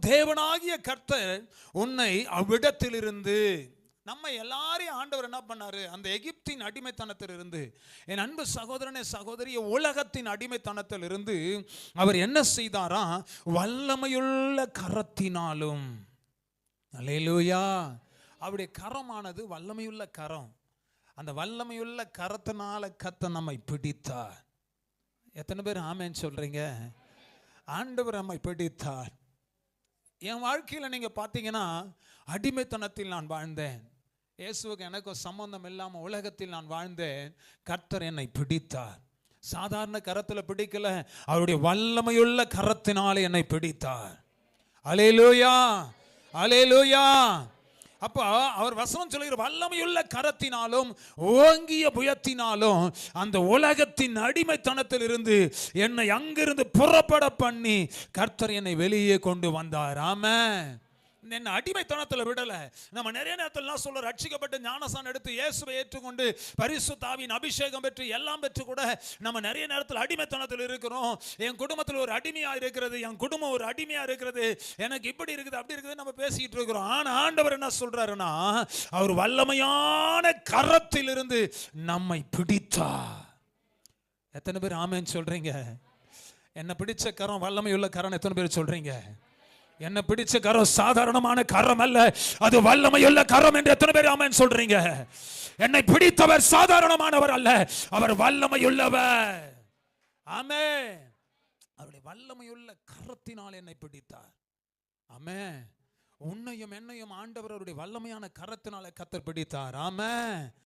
தேவனாகிய கர்த்தர் உன்னை அவ்விடத்திலிருந்து, நம்ம எல்லாரையும் ஆண்டவர் என்ன பண்ணாரு, அந்த எகிப்தின் அடிமைத்தனத்தில் இருந்து, என் அன்பு சகோதரனே சகோதரிய, உலகத்தின் அடிமைத்தனத்தில் இருந்து அவர் என்ன செய்தாரா, வல்லமையுள்ள கரத்தினாலும். அல்லேலூயா. அவருடைய கரமானது வல்லமையுள்ள கரம். அந்த வல்லமையுள்ள கரத்தினால கர்த்தர் நம்மை பிடித்தார். எத்தனை பேர் ஆமென் சொல்றீங்க? ஆண்டவர் நம்மை பிடித்தார். என் வாழ்க்கையில் நீங்க பார்த்தீங்கன்னா, அடிமைத்தனத்தில் நான் வாழ்ந்தேன். இயேசுவுக்கு எனக்கு சம்பந்தம் இல்லாமல் உலகத்தில் நான் வாழ்ந்தேன். கர்த்தர் என்னை பிடித்தார். சாதாரண கரத்தில் பிடிக்கல, அவருடைய வல்லமையுள்ள கரத்தினாலே என்னை பிடித்தார். அல்லேலூயா, அல்லேலூயா. அப்போ அவர் வசனம் சொல்லுகிற வல்லமையுள்ள கரத்தினாலும் ஓங்கிய புயத்தினாலும் அந்த உலகத்தின் அடிமைத்தனத்தில் இருந்து என்னை அங்கிருந்து புறப்பட பண்ணி கர்த்தர் என்னை வெளியே கொண்டு வந்தார். ஆமென். என்ன அடிமைத்தனத்தில் விடல. நம்ம நிறைய நேரத்தில் சொல்ல, ரட்சிக்கப்பட்டு ஞானஸ்நானம் எடுத்து இயேசுவை ஏற்றுக்கொண்டு பரிசுத்த ஆவியின் அபிஷேகம் பெற்று எல்லாம் பெற்று கூட நம்ம நிறைய நேரத்தில் அடிமைத்தனத்தில் இருக்கிறோம். என் குடும்பத்தில் ஒரு அடிமையா இருக்கிறது, என் குடும்பம் ஒரு அடிமையா இருக்கிறது, எனக்கு இப்படி இருக்குது அப்படி இருக்குது நம்ம பேசிக்கிட்டு இருக்கிறோம். ஆனா ஆண்டவர் என்ன சொல்றாருன்னா, அவர் வல்லமையான கரத்தில் இருந்து நம்மை பிடித்தார். எத்தனை பேர் ஆமென் சொல்றீங்க? என்ன பிடிச்ச கரம் வல்லமையுள்ள கரம். எத்தனை பேர் சொல்றீங்க? என்ன பிடிச்ச கரம் சாதாரணமான கரம் அல்ல, அது வல்லமையுள்ள கரம் என்று எத்தனை பேர் ஆமென் சொல்றீங்க? என்னை பிடித்தவர் சாதாரணமானவர் அல்ல, அவர் வல்லமையுள்ளவர். ஆமென். அவருடைய வல்லமையுள்ள கரத்தினால் என்னை பிடித்தார். ஆமென். உன்னையும் என்னையும் ஆண்டவர் அவருடைய வல்லமையான கரத்தினால கர்த்தர் பிடித்தார். ஆமென்.